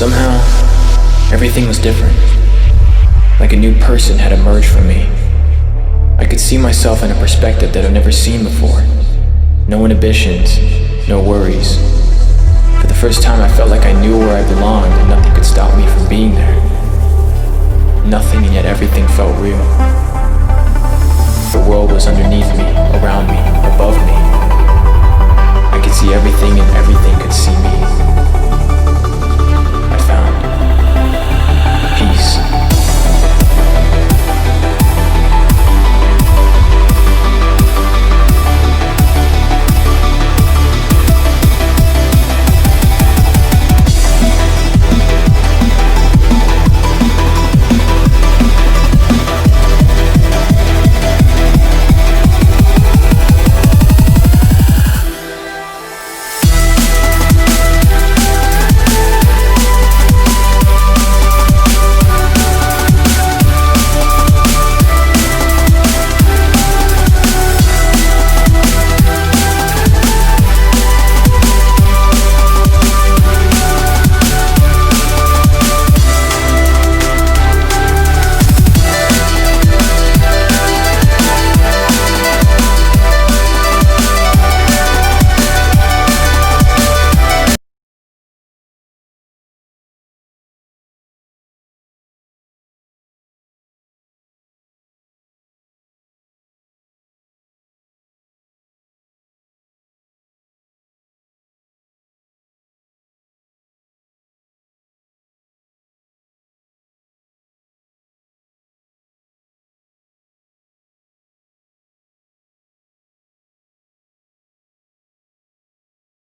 Somehow, everything was different. Like a new person had emerged from me. I could see myself in a perspective that I've never seen before. No inhibitions, no worries. For the first time I felt like I knew where I belonged and nothing could stop me from being there. Nothing, and yet everything felt real. The world was underneath me, around me, above me. I could see everything and everything could see me.